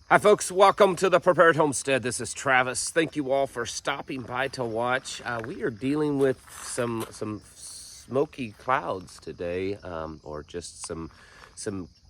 Hi folks, welcome to the Prepared Homestead. This is Travis. Thank you all for stopping by to watch. We are dealing with some smoky clouds today, or just some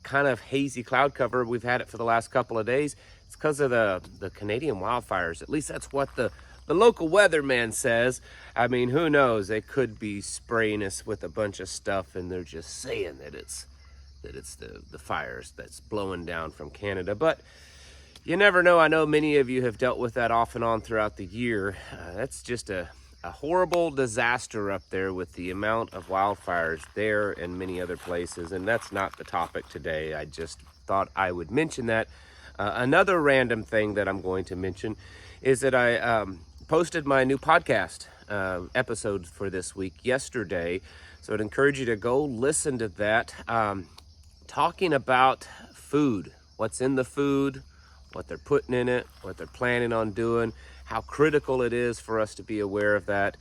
kind of hazy cloud cover. We've had it for the last couple of days. It's because of the Canadian wildfires. At least that's what the local weatherman says. I mean, who knows? They could be spraying us with a bunch of stuff, and they're just saying that it's the fires that's blowing down from Canada, but you never know. I know many of you have dealt with that off and on throughout the year. That's just a horrible disaster up there with the amount of wildfires there and many other places. And that's not the topic today. I just thought I would mention that. Another random thing that I'm going to mention is that I posted my new podcast episode for this week yesterday. So I'd encourage you to go listen to that. Talking about food, what's in the food, what they're putting in it, what they're planning on doing, how critical it is for us to be aware of that.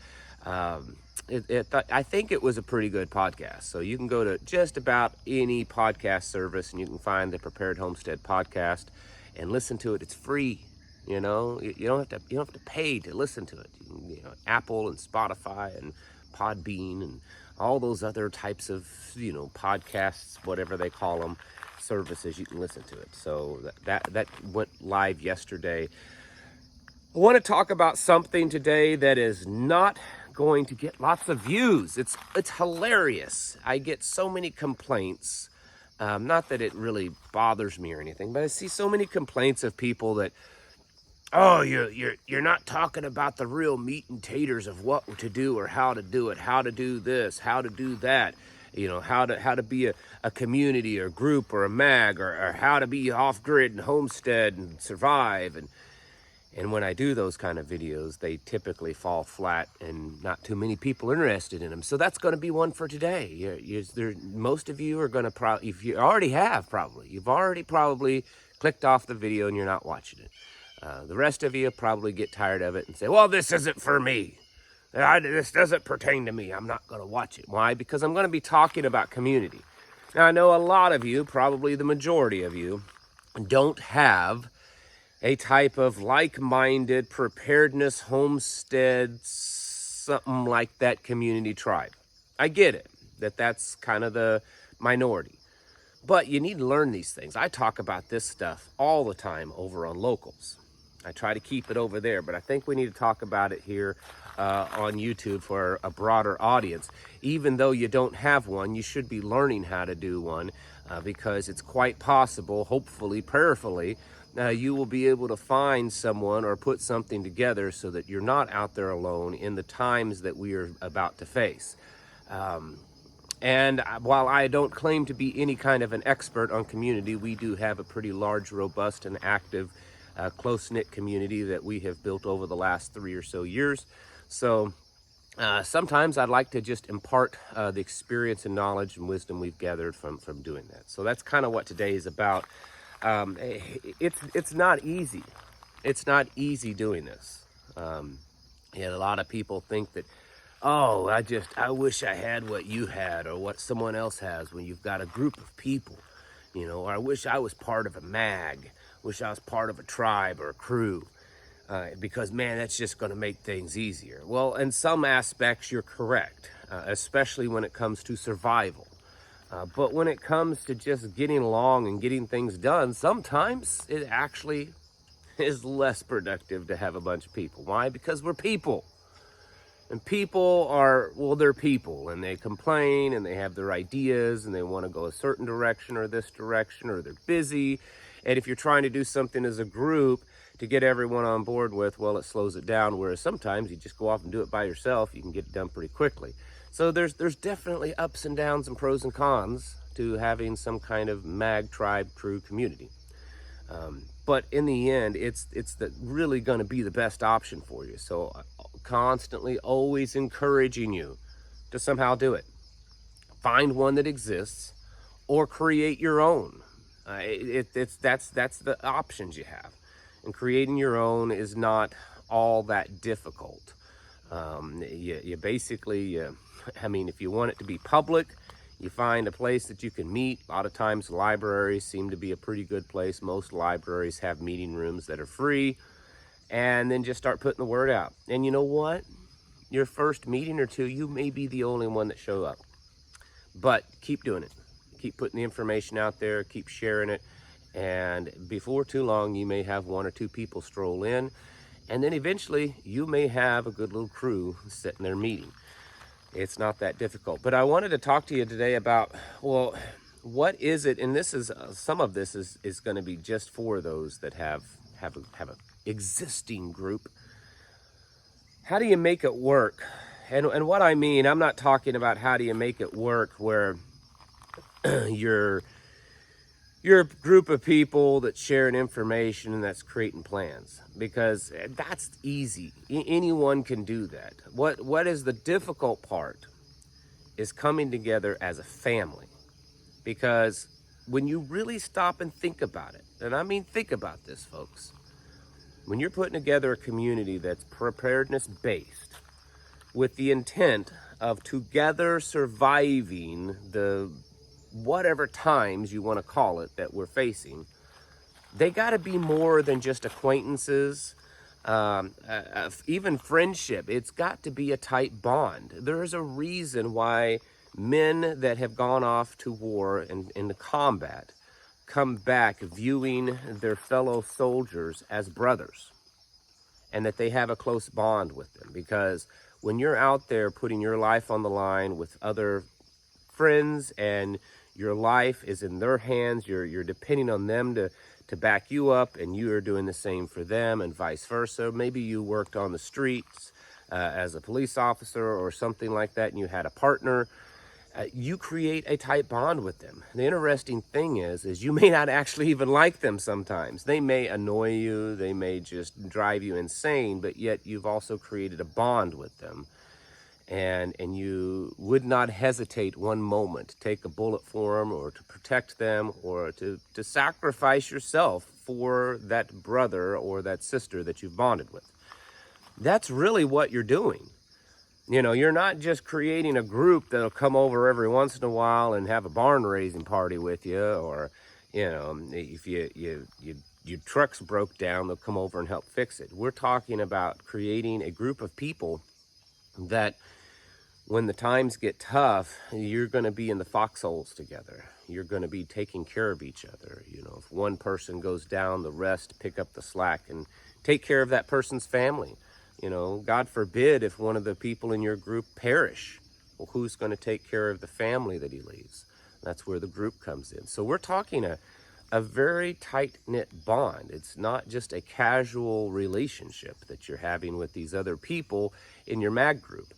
I think it was a pretty good podcast. So you can go to just about any podcast service and you can find the Prepared Homestead podcast and listen to it. It's free. You know, you don't have to pay to listen to it. Apple and Spotify and Podbean and all those other types of, podcasts, whatever they call them, services, you can listen to it. So that went live yesterday. I want to talk about something today that is not going to get lots of views. It's hilarious. I get so many complaints. Not that it really bothers me or anything, but I see so many complaints of people that, oh, you're not talking about the real meat and taters of what to do or how to do it, how to do this, how to do that. How to be a community or group or a mag or how to be off-grid and homestead and survive. And when I do those kind of videos, they typically fall flat and not too many people are interested in them. So that's going to be one for today. Most of you are going to if you already have you've already probably clicked off the video and you're not watching it. The rest of you probably get tired of it and say, well, this isn't for me. This doesn't pertain to me. I'm not going to watch it. Why? Because I'm going to be talking about community. Now, I know a lot of you, probably the majority of you, don't have a type of like-minded preparedness, homestead, something like that community tribe. I get it, that's kind of the minority. But you need to learn these things. I talk about this stuff all the time over on Locals. I try to keep it over there, but I think we need to talk about it here on YouTube for a broader audience. Even though you don't have one, you should be learning how to do one because it's quite possible, hopefully, prayerfully, you will be able to find someone or put something together so that you're not out there alone in the times that we are about to face. And while I don't claim to be any kind of an expert on community, we do have a pretty large, robust, and active close-knit community that we have built over the last 3 or so years. So sometimes I'd like to just impart the experience and knowledge and wisdom we've gathered from doing that. So that's kind of what today is about. It's not easy. It's not easy doing this. A lot of people think that, oh, I wish I had what you had or what someone else has when you've got a group of people, or I wish I was part of a mag, wish I was part of a tribe or a crew. Because, man, that's just going to make things easier. Well, in some aspects, you're correct, especially when it comes to survival. But when it comes to just getting along and getting things done, sometimes it actually is less productive to have a bunch of people. Why? Because we're people. And people are, they're people, and they complain, and they have their ideas, and they want to go a certain direction or this direction, or they're busy. And if you're trying to do something as a group to get everyone on board with, well, it slows it down, whereas sometimes you just go off and do it by yourself, you can get it done pretty quickly. So there's definitely ups and downs and pros and cons to having some kind of mag, tribe, crew community. But in the end, it's really going to be the best option for you. So constantly always encouraging you to somehow do it. Find one that exists or create your own. That's the options you have. And creating your own is not all that difficult. You basically, if you want it to be public, You find a place that you can meet. A lot of times libraries seem to be a pretty good place. Most libraries have meeting rooms that are free. And then just start putting the word out. And you know what? Your first meeting or two, you may be the only one that show up. But keep doing it. Keep putting the information out there. Keep sharing it. And before too long, you may have 1 or 2 people stroll in. And then eventually, you may have a good little crew sitting there meeting. It's not that difficult. But I wanted to talk to you today about, well, what is it? And this is, some of this is going to be just for those that have a existing group. How do you make it work? And what I mean, I'm not talking about how do you make it work where you're a group of people that's sharing information and that's creating plans, because that's easy. Anyone can do that. What is the difficult part is coming together as a family, because when you really stop and think about it, and I mean think about this, folks, when you're putting together a community that's preparedness based with the intent of together surviving the whatever times you want to call it that we're facing, they got to be more than just acquaintances, even friendship. It's got to be a tight bond. There's a reason why men that have gone off to war and into combat come back viewing their fellow soldiers as brothers, and that they have a close bond with them. Because when you're out there putting your life on the line with other friends and your life is in their hands, you're depending on them to back you up, and you are doing the same for them, and vice versa. Maybe you worked on the streets as a police officer or something like that, and you had a partner. You create a tight bond with them. The interesting thing is you may not actually even like them sometimes. They may annoy you, they may just drive you insane, but yet you've also created a bond with them. And you would not hesitate one moment to take a bullet for them, or to protect them, or to sacrifice yourself for that brother or that sister that you've bonded with. That's really what you're doing. You know, you're not just creating a group that'll come over every once in a while and have a barn raising party with you, or, you know, if your truck's broke down, they'll come over and help fix it. We're talking about creating a group of people that when the times get tough, you're going to be in the foxholes together. You're going to be taking care of each other. You know, if one person goes down, the rest pick up the slack and take care of that person's family. You know, God forbid if one of the people in your group perish. Well, who's going to take care of the family that he leaves? That's where the group comes in. So we're talking a very tight-knit bond. It's not just a casual relationship that you're having with these other people in your mag group.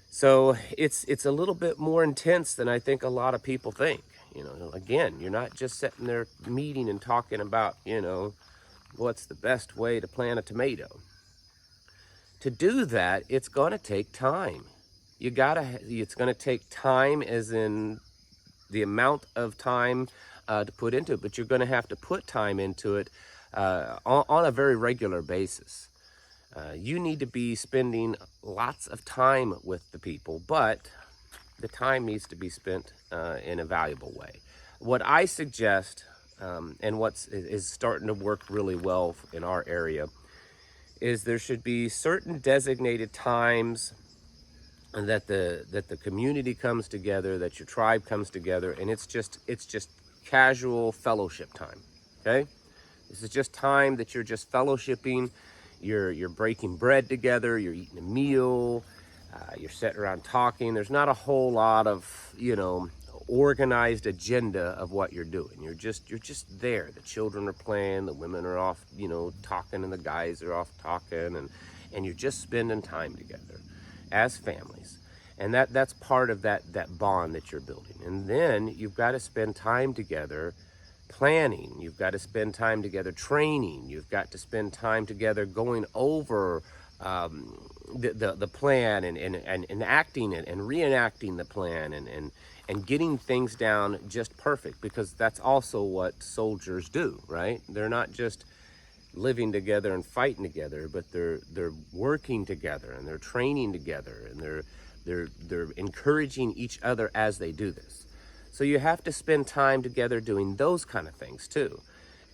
So it's a little bit more intense than I think a lot of people think. You know, again, you're not just sitting there meeting and talking about, you know, what's the best way to plant a tomato. To do that, it's going to take time. It's going to take time as in the amount of time to put into it, but you're going to have to put time into it on a very regular basis. You need to be spending lots of time with the people, but the time needs to be spent in a valuable way. What I suggest, and is starting to work really well in our area, is there should be certain designated times that the community comes together, that your tribe comes together, and it's just casual fellowship time. Okay, this is just time that you're just fellowshipping. You're breaking bread together. You're eating a meal. You're sitting around talking. There's not a whole lot of, you know, organized agenda of what you're doing. You're just there. The children are playing, the women are off, you know, talking, and the guys are off talking, and you're just spending time together as families. And that's part of that bond that you're building. And then you've got to spend time together planning. You've got to spend time together training. You've got to spend time together going over the plan and acting it and reenacting the plan and getting things down just perfect, because that's also what soldiers do, right? They're not just living together and fighting together, but they're working together, and they're training together, and they're encouraging each other as they do this. So you have to spend time together doing those kind of things too.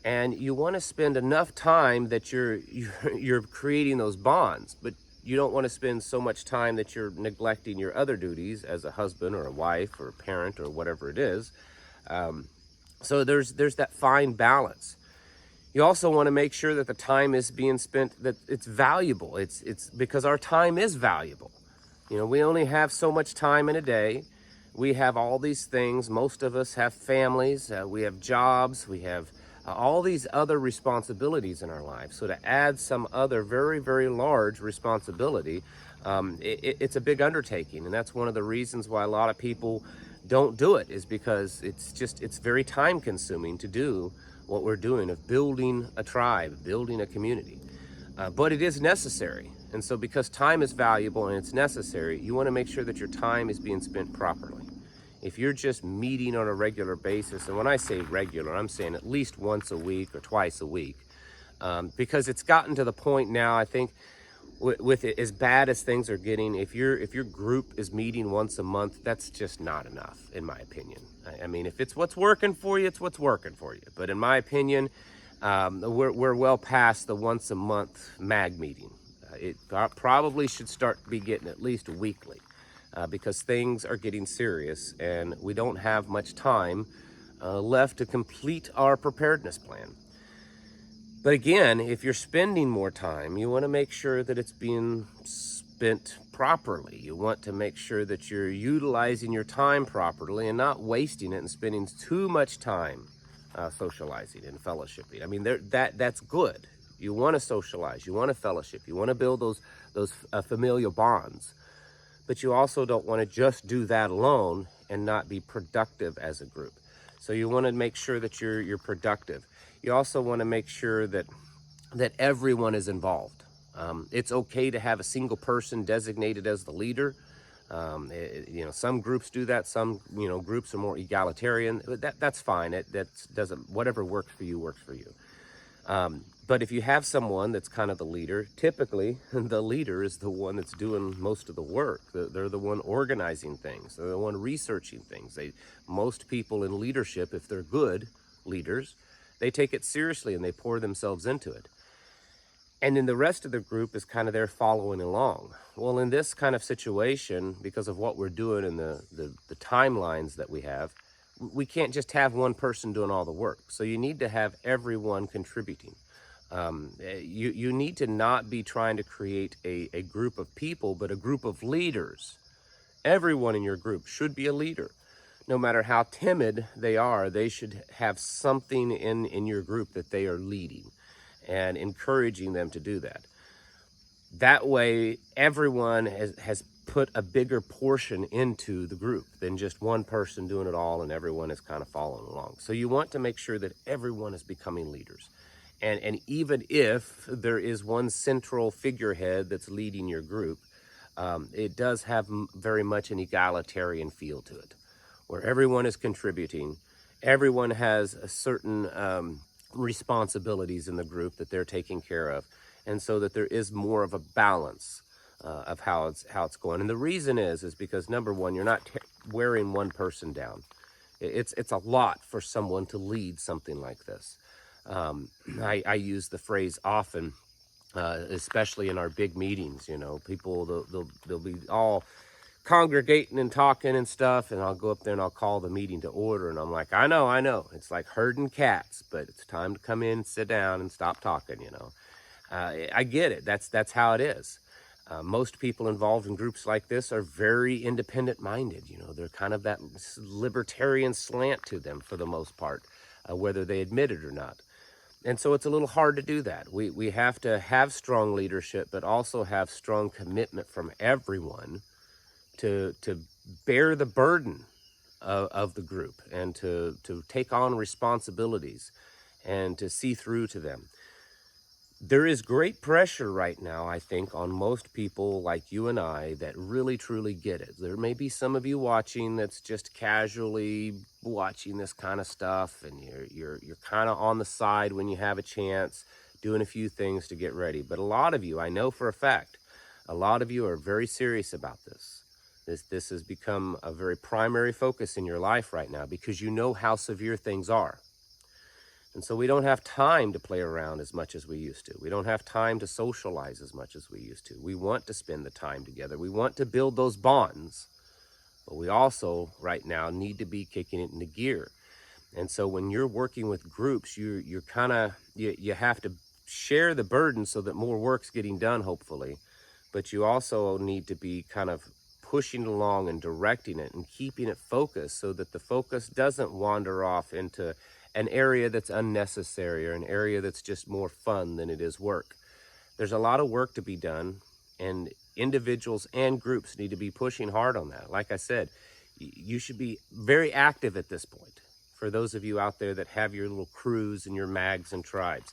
And you want to spend enough time that you're creating those bonds, but you don't want to spend so much time that you're neglecting your other duties as a husband or a wife or a parent or whatever it is. So there's that fine balance. You also want to make sure that the time is being spent, that it's valuable. It's because our time is valuable. You know, we only have so much time in a day. We have all these things. Most of us have families. We have jobs. We have all these other responsibilities in our lives. So to add some other very, very large responsibility, it's a big undertaking. And that's one of the reasons why a lot of people don't do it, is because it's very time consuming to do what we're doing, of building a tribe, building a community. But it is necessary. And so because time is valuable and it's necessary, you want to make sure that your time is being spent properly. If you're just meeting on a regular basis, and when I say regular, I'm saying at least once a week or twice a week, because it's gotten to the point now, I think, with it, as bad as things are getting, if your group is meeting once a month, that's just not enough, in my opinion. I mean, if it's what's working for you, it's what's working for you. But in my opinion, we're well past the once a month mag meeting. It probably should start to be getting at least weekly, because things are getting serious and we don't have much time left to complete our preparedness plan. But again, if you're spending more time, you want to make sure that it's being spent properly. You want to make sure that you're utilizing your time properly and not wasting it and spending too much time socializing and fellowshipping. I mean, that's good. You want to socialize, you want to fellowship, you want to build those familial bonds. But you also don't want to just do that alone and not be productive as a group. So you want to make sure that you're productive. You also want to make sure that everyone is involved. It's okay to have a single person designated as the leader. Some groups do that. Some groups are more egalitarian. That's fine. That doesn't. Whatever works for you works for you. But if you have someone that's kind of the leader, typically the leader is the one that's doing most of the work. They're the one organizing things. They're the one researching things. Most people in leadership, if they're good leaders, they take it seriously and they pour themselves into it. And then the rest of the group is kind of there following along. Well, in this kind of situation, because of what we're doing and the timelines that we have, we can't just have one person doing all the work. So you need to have everyone contributing. You need to not be trying to create a group of people, but a group of leaders. Everyone in your group should be a leader. No matter how timid they are, they should have something in your group that they are leading and encouraging them to do that. That way, everyone has put a bigger portion into the group than just one person doing it all and everyone is kind of following along. So you want to make sure that everyone is becoming leaders. And even if there is one central figurehead that's leading your group, it does have very much an egalitarian feel to it, where everyone is contributing. Everyone has a certain responsibilities in the group that they're taking care of, and so that there is more of a balance of how it's going. And the reason is because, number one, you're not wearing one person down. It's a lot for someone to lead something like this. I use the phrase often, especially in our big meetings. People they'll be all congregating and talking and stuff, and I'll go up there and I'll call the meeting to order, and I'm like, I know, it's like herding cats, but it's time to come in, sit down, and stop talking. I get it. That's how it is. Most people involved in groups like this are very independent-minded. They're kind of that libertarian slant to them for the most part, whether they admit it or not. And so it's a little hard to do that. We have to have strong leadership, but also have strong commitment from everyone to bear the burden of the group and to take on responsibilities and to see through to them. There is great pressure right now, I think, on most people like you and I that really, truly get it. There may be some of you watching that's just casually watching this kind of stuff, and you're kind of on the side when you have a chance, doing a few things to get ready. But a lot of you, I know for a fact, a lot of you are very serious about this. This has become a very primary focus in your life right now because you know how severe things are. And so we don't have time to play around as much as we used to. We don't have time to socialize as much as we used to. We want to spend the time together. We want to build those bonds, but we also right now need to be kicking it into gear. And so when you're working with groups, you have to share the burden so that more work's getting done, hopefully. But you also need to be kind of pushing along and directing it and keeping it focused so that the focus doesn't wander off into an area that's unnecessary or an area that's just more fun than it is work. There's a lot of work to be done, and individuals and groups need to be pushing hard on that. Like I said, you should be very active at this point. For those of you out there that have your little crews and your mags and tribes,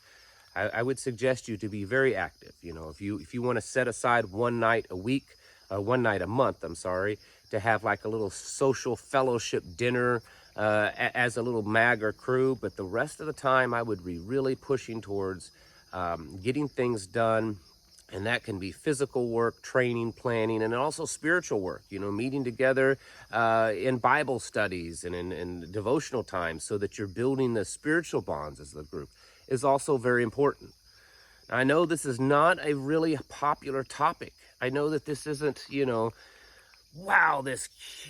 I would suggest you to be very active. You know, if you want to set aside one night a week, 1 night a month, I'm sorry, to have like a little social fellowship dinner as a little mag or crew, but the rest of the time I would be really pushing towards getting things done. And that can be physical work, training, planning, and also spiritual work, you know, meeting together in Bible studies and in devotional times so that you're building the spiritual bonds as the group is also very important. Now, I know this is not a really popular topic. I know that this isn't, you know, wow, this,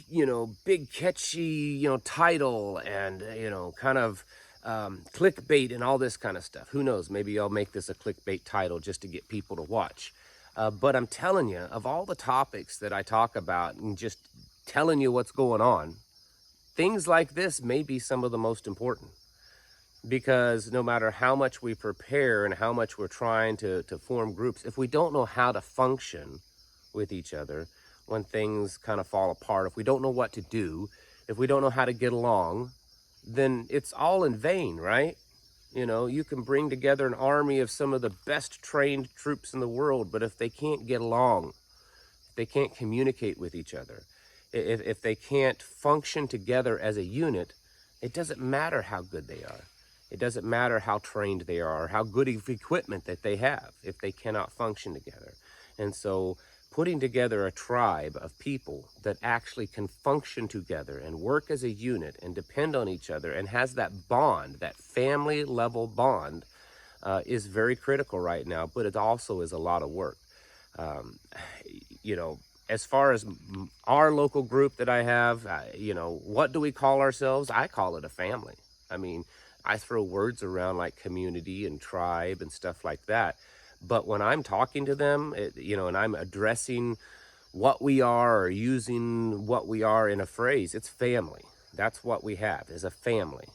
you know, big catchy, you know, title and, you know, kind of clickbait and all this kind of stuff. Who knows? Maybe I'll make this a clickbait title just to get people to watch. But I'm telling you, of all the topics that I talk about and just telling you what's going on, things like this may be some of the most important. Because no matter how much we prepare and how much we're trying to form groups, if we don't know how to function with each other when things kind of fall apart, if we don't know what to do, if we don't know how to get along, then it's all in vain, right? You know, you can bring together an army of some of the best trained troops in the world, but if they can't get along, if they can't communicate with each other, if they can't function together as a unit, it doesn't matter how good they are. It doesn't matter how trained they are or how good of equipment that they have if they cannot function together. And so putting together a tribe of people that actually can function together and work as a unit and depend on each other and has that bond, that family level bond, is very critical right now, but it also is a lot of work. You know, as far as our local group that I have, you know, what do we call ourselves? I call it a family. I mean, I throw words around like community and tribe and stuff like that. But when I'm talking to them, you know, and I'm addressing what we are or using what we are in a phrase, it's family. That's what we have, is a family.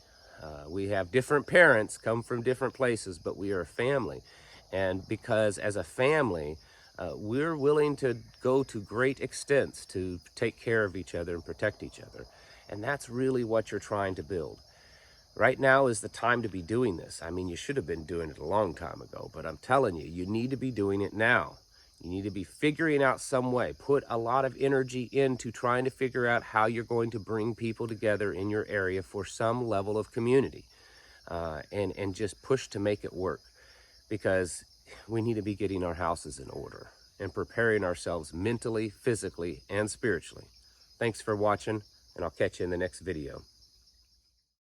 We have different parents, come from different places, but we are a family. And because as a family, we're willing to go to great extents to take care of each other and protect each other. And that's really what you're trying to build. Right now is the time to be doing this. I mean, you should have been doing it a long time ago, but I'm telling you, you need to be doing it now. You need to be figuring out some way. Put a lot of energy into trying to figure out how you're going to bring people together in your area for some level of community, and just push to make it work, because we need to be getting our houses in order and preparing ourselves mentally, physically, and spiritually. Thanks for watching, and I'll catch you in the next video.